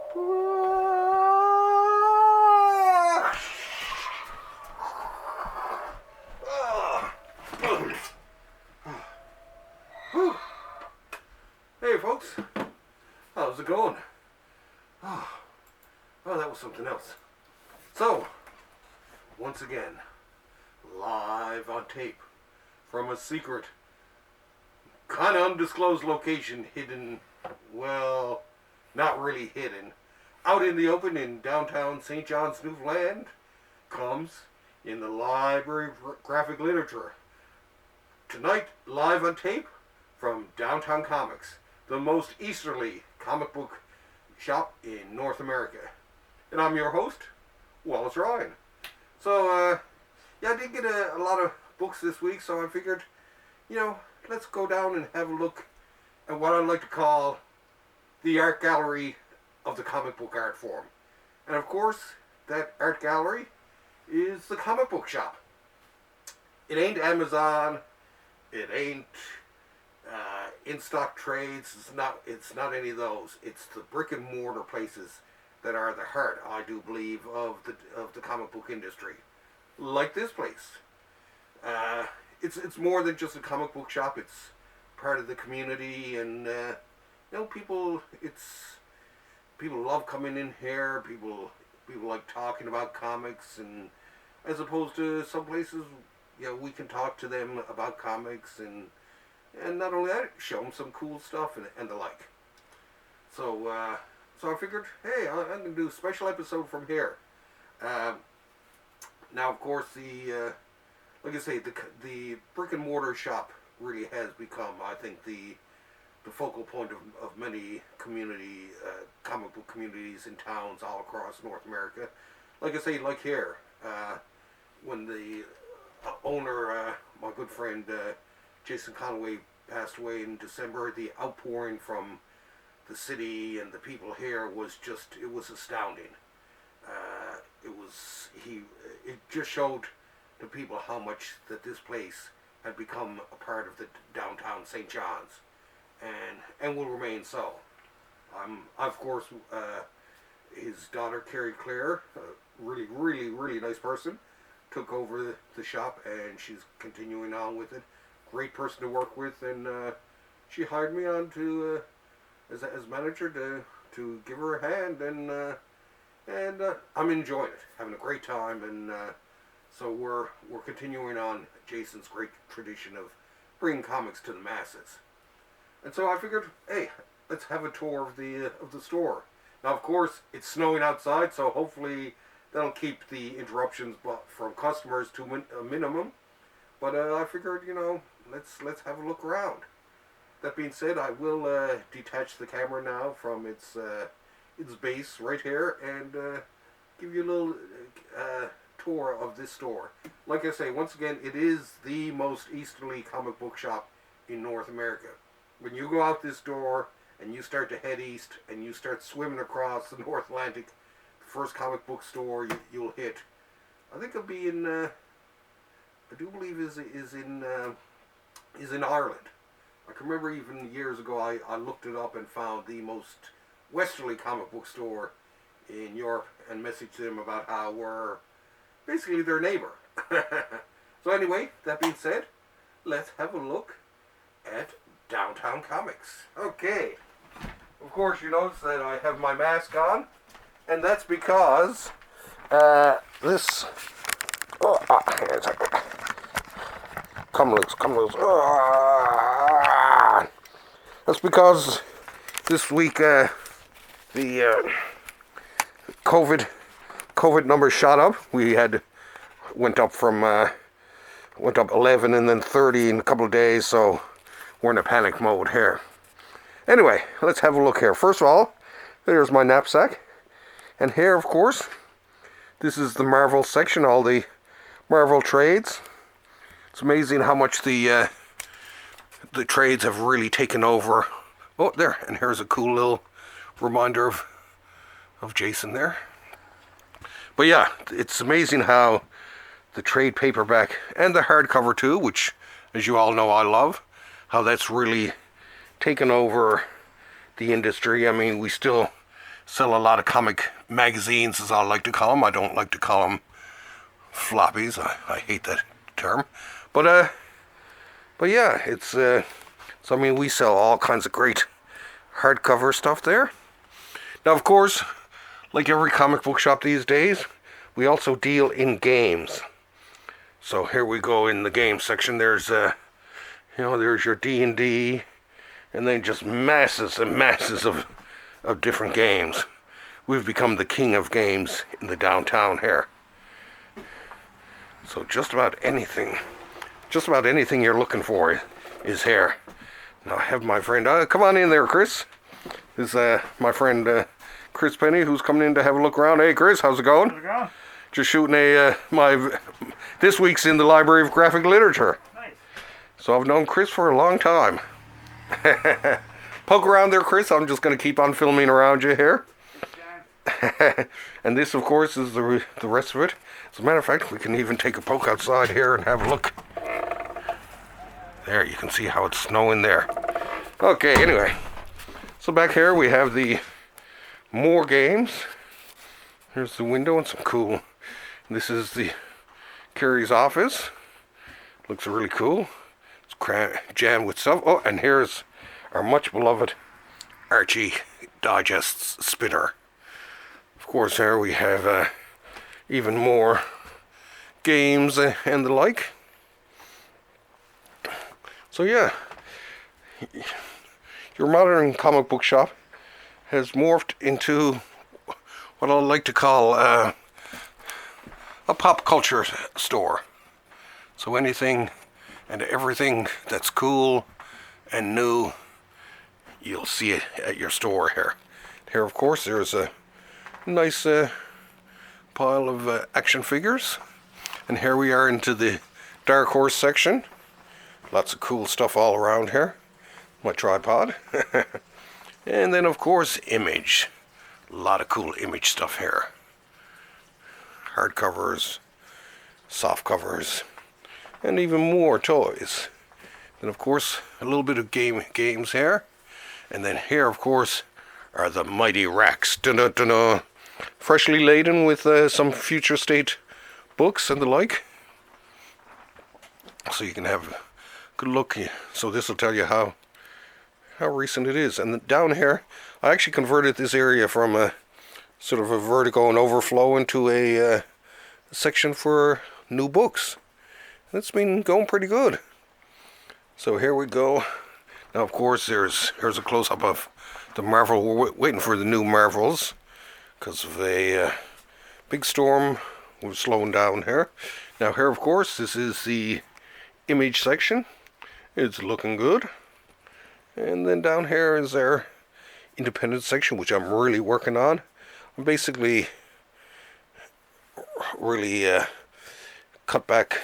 Hey folks, how's it going? Oh, that was something else. So, once again, live on tape from a secret, kind of undisclosed location, hidden, well, not really hidden, out in the open in downtown St. John's, Newfoundland, comes in the Library of Graphic Literature. Tonight, live on tape from Downtown Comics, the most easterly comic book shop in North America. And I'm your host, Wallace Ryan. So, yeah, I did get a lot of books this week, so I figured, let's go down and have a look at what I like to call the art gallery of the comic book art form. And of course, that art gallery is the comic book shop. It ain't Amazon, it ain't in-stock trades, it's not any of those. It's the brick and mortar places that are the heart, I do believe, of the comic book industry. Like this place. It's more than just a comic book shop. It's part of the community, and people love coming in here. People like talking about comics, and as opposed to some places, we can talk to them about comics, and not only that, show them some cool stuff and the like. So I figured, hey, I'm going to do a special episode from here. Now, of course, like I say, the brick and mortar shop really has become, I think, the focal point of many comic book communities in towns all across North America. Like I say, like here, when the owner, my good friend Jason Conway, passed away in December, the outpouring from the city and the people here was it was astounding. It just showed to people how much that this place had become a part of the downtown St. John's, and will remain so. Of course, his daughter Carrie Claire, a really, really, really nice person, took over the shop, and she's continuing on with it. Great person to work with, and she hired me on to as manager to give her a hand, and I'm enjoying it, having a great time, and so we're continuing on Jason's great tradition of bringing comics to the masses. And so I figured, hey, let's have a tour of the store. Now, of course, it's snowing outside, so hopefully that'll keep the interruptions from customers to a minimum. But I figured, let's have a look around. That being said, I will detach the camera now from its base right here and give you a little tour of this store. Like I say, once again, it is the most easterly comic book shop in North America. When you go out this door and you start to head east and you start swimming across the North Atlantic, the first comic book store you'll hit, I think it'll be in, I do believe is in Ireland. I can remember even years ago I looked it up and found the most westerly comic book store in Europe and messaged them about how we're basically their neighbor. So anyway, that being said, let's have a look at Downtown Comics. Okay. Of course, you notice that I have my mask on, and that's because this... here's a... Come loose. That's because this week the COVID numbers shot up. We went up 11 and then 30 in a couple of days, so we're in a panic mode here. Anyway, let's have a look here. First of all, there's my knapsack, and here, of course, this is the Marvel section, all the Marvel trades. It's amazing how much the trades have really taken over. Oh, there, and here's a cool little reminder of Jason there. But yeah, it's amazing how the trade paperback and the hardcover too, which, as you all know, I love, how that's really taken over the industry. I mean, we still sell a lot of comic magazines, as I like to call them. I don't like to call them floppies. I hate that term. But yeah, it's so I mean, we sell all kinds of great hardcover stuff there. Now, of course, like every comic book shop these days, we also deal in games. So here we go in the game section. There's there's your D&D, and then just masses and masses of different games. We've become the king of games in the downtown here. So just about anything you're looking for is here. Now I have my friend, come on in there, Chris. This is my friend Chris Penny, who's coming in to have a look around. Hey, Chris, how's it going? How's it going? Just shooting this week's in the Library of Graphic Literature. Nice. So I've known Chris for a long time. Poke around there, Chris. I'm just going to keep on filming around you here. And this, of course, is the rest of it. As a matter of fact, we can even take a poke outside here and have a look. There, you can see how it's snowing there. Okay, anyway. So back here we have the more games. Here's the window and some cool. This is the Carrie's office. Looks really cool. It's jammed with stuff. Oh, and here's our much beloved Archie Digest spinner. Of course, here we have even more games and the like. So yeah, your modern comic book shop has morphed into what I like to call a pop culture store. So anything and everything that's cool and new, you'll see it at your store here. Here, of course, there's a nice pile of action figures. And here we are into the Dark Horse section. Lots of cool stuff all around here. My tripod. And then, of course, Image. A lot of cool Image stuff here. Hardcovers, soft covers, and even more toys. Then, of course, a little bit of games here. And then here, of course, are the mighty racks. Dun-dun-dun-dun. Freshly laden with some future state books and the like. So you can have a good look. So this will tell you how recent it is. And down here, I actually converted this area from a sort of a vertigo and overflow into a section for new books. It's been going pretty good. So here we go. Now, of course, here's a close-up of the Marvel. We're waiting for the new Marvels because of a big storm. We're slowing down here. Now here, of course, this is the Image section. It's looking good. And then down here is our independent section, which I'm really working on. I'm basically really cut back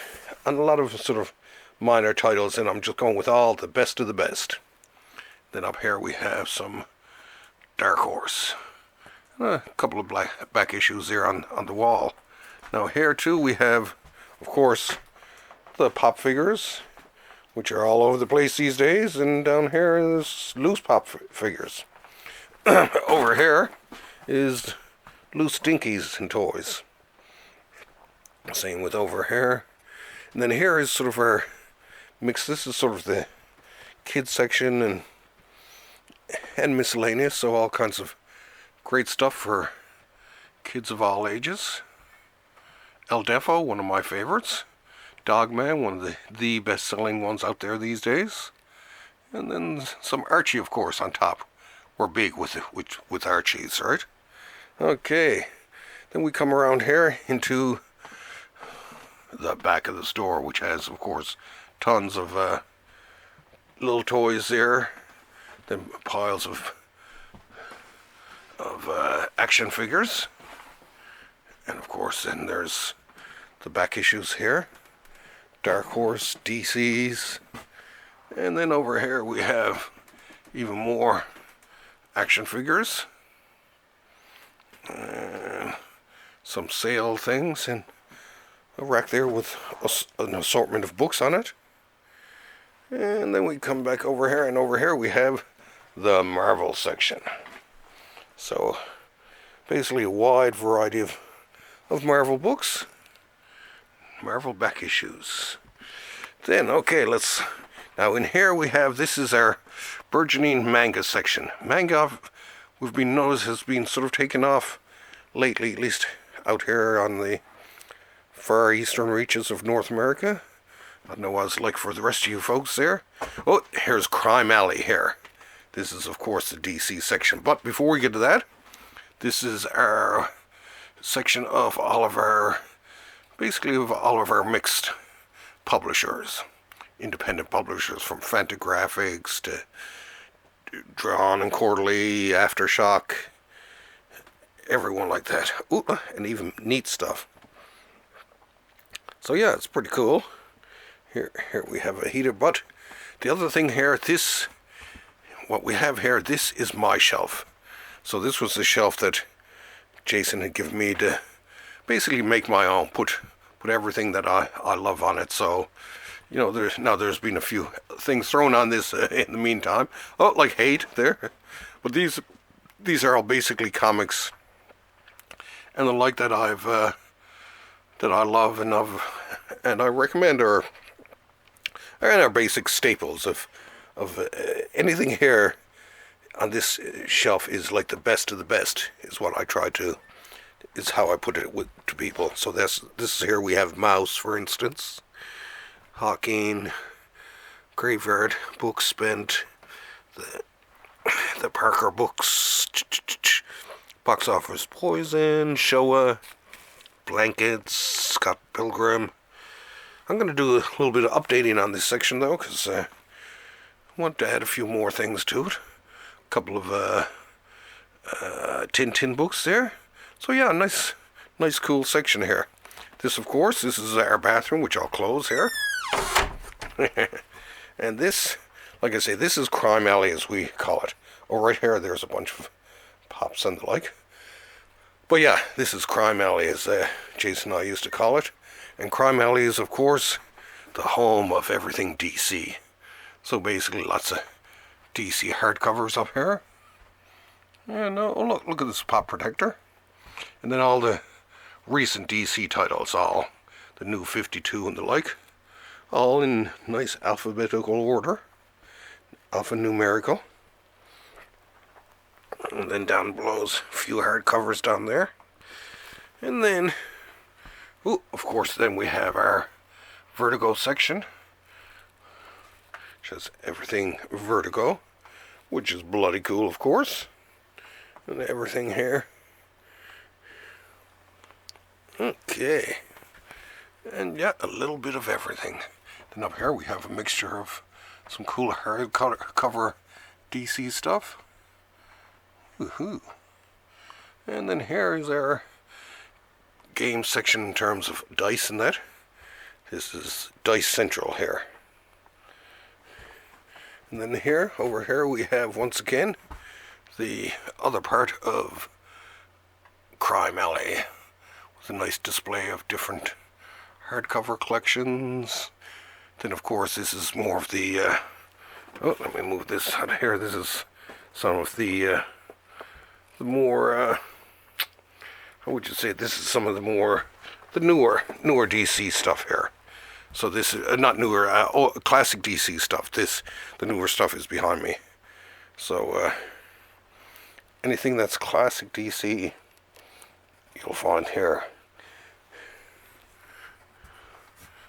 on a lot of sort of minor titles, and I'm just going with all the best of the best. Then up here we have some Dark Horse. A couple of back issues there on the wall. Now here too we have, of course, the pop figures, which are all over the place these days, and down here is loose pop figures. Over here is loose dinkies and toys. Same with over here. And then here is sort of our mix. This is sort of the kids section and miscellaneous, so all kinds of great stuff for kids of all ages. El Defo, one of my favorites. Dogman, one of the best-selling ones out there these days. And then some Archie, of course, on top. We're big with Archies, right? Okay. Then we come around here into the back of the store, which has, of course, tons of little toys there. Then piles of action figures. And, of course, then there's the back issues here. Dark Horse, DC's, and then over here we have even more action figures, some sale things, and a rack there with an assortment of books on it. And then we come back over here, and over here we have the Marvel section. So basically a wide variety of Marvel books. Marvel back issues. Then, okay, now in here we have, this is our burgeoning manga section. Manga, we've been noticed, has been sort of taken off lately, at least out here on the far eastern reaches of North America. I don't know what it's like for the rest of you folks there. Oh, here's Crime Alley here. This is, of course, the DC section. But before we get to that, this is our section of all of our, basically of all of our mixed publishers. Independent publishers, from Fantagraphics to Drawn and Quarterly, Aftershock, everyone like that. Ooh, and even neat stuff. So yeah, it's pretty cool. Here we have a heater, but the other thing here, what we have here, this is my shelf. So this was the shelf that Jason had given me to basically make my own, put everything that I love on it. So, you know, there's been a few things thrown on this in the meantime. Oh, like hate there. But these are all basically comics and the like that I love and I recommend are our basic staples of anything here on this shelf is like the best of the best, is what I try to, is how I put it to people. So this is here we have Mouse, for instance, Hawking, Graveyard, Books Spent, the Parker books, Box Office Poison, Showa, Blankets, Scott Pilgrim. I'm going to do a little bit of updating on this section though, because I want to add a few more things to it. A couple of Tintin books there. So yeah, nice cool section here. This, of course, this is our bathroom, which I'll close here. And this, like I say, this is Crime Alley, as we call it. Oh, right here, there's a bunch of pops and the like. But yeah, this is Crime Alley, as Jason and I used to call it. And Crime Alley is, of course, the home of everything DC. So basically, lots of DC hardcovers up here. And oh, look at this pop protector. And then all the recent DC titles, all the New 52 and the like, all in nice alphabetical order, alphanumerical. And then down below is a few hardcovers down there. And then, ooh, of course, then we have our Vertigo section, which has everything Vertigo, which is bloody cool, of course. And everything here. Okay. And yeah, a little bit of everything. Then up here we have a mixture of some cool hardcover DC stuff. Woohoo. And then here is our game section in terms of dice and that. This is Dice Central here. And then here, over here, we have once again the other part of Crime Alley, with a nice display of different hardcover collections. Then, of course, this is more of the, oh, let me move this out of here. This is some of the more, how would you say, this is some of the newer DC stuff here. So this is, not newer, classic DC stuff. The newer stuff is behind me. So, anything that's classic DC, you'll find here.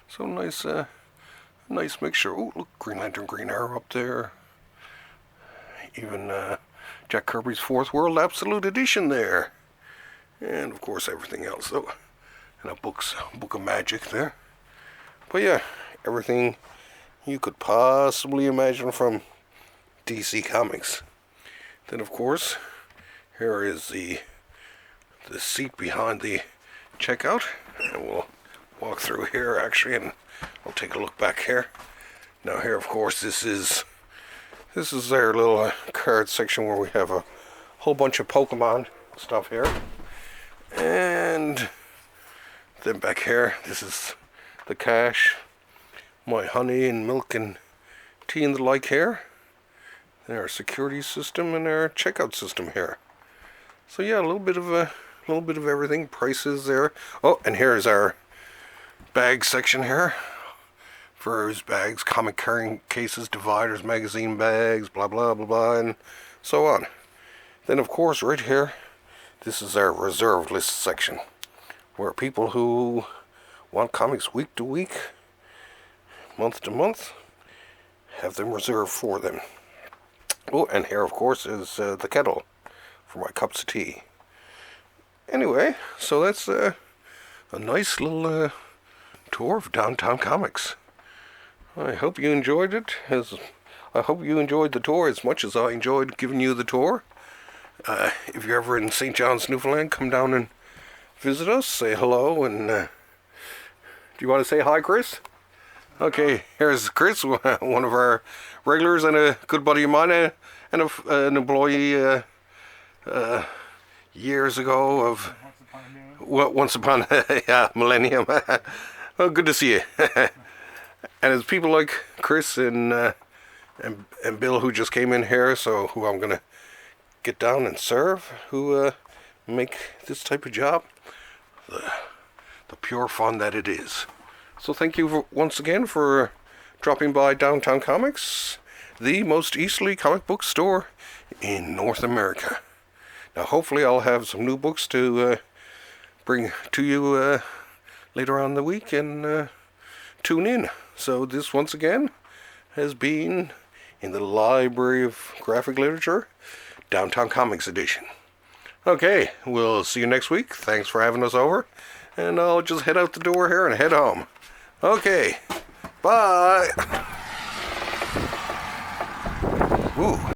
So nice mixture. Oh, look, Green Lantern, Green Arrow up there. Even Jack Kirby's Fourth World Absolute Edition there. And of course everything else. So, and a book of magic there. But yeah, everything you could possibly imagine from DC Comics. Then of course, here is the seat behind the checkout, and we'll walk through here actually, and I'll take a look back here. Now here, of course, this is their little card section where we have a whole bunch of Pokemon stuff here, and then back here, this is the cash, my honey and milk and tea and the like here. Then our security system and our checkout system here. So yeah, a little bit of everything. Prices there. Oh, and here's our bag section here. Furs, bags, comic carrying cases, dividers, magazine bags, blah blah blah blah, and so on. Then of course right here, this is our reserved list section, where people who want comics week to week, month to month, have them reserved for them. Oh, and here of course is the kettle for my cups of tea. Anyway, so that's a nice little tour of downtown comics. I hope you enjoyed it. I hope you enjoyed the tour as much as I enjoyed giving you the tour. If you're ever in St. John's, Newfoundland, come down and visit us. Say hello, and do you want to say hi, Chris? Okay, here's Chris, one of our regulars and a good buddy of mine, and an employee years ago of once upon a millennium. Well, good to see you. And it's people like Chris and Bill who just came in here, so who I'm gonna get down and serve, who make this type of job the pure fun that it is. So thank you once again for dropping by Downtown Comics, the most easterly comic book store in North America. Now hopefully I'll have some new books to bring to you later on in the week, and tune in. So this once again has been in the Library of Graphic Literature, Downtown Comics Edition. Okay, we'll see you next week. Thanks for having us over, and I'll just head out the door here and head home. Okay, bye. Ooh.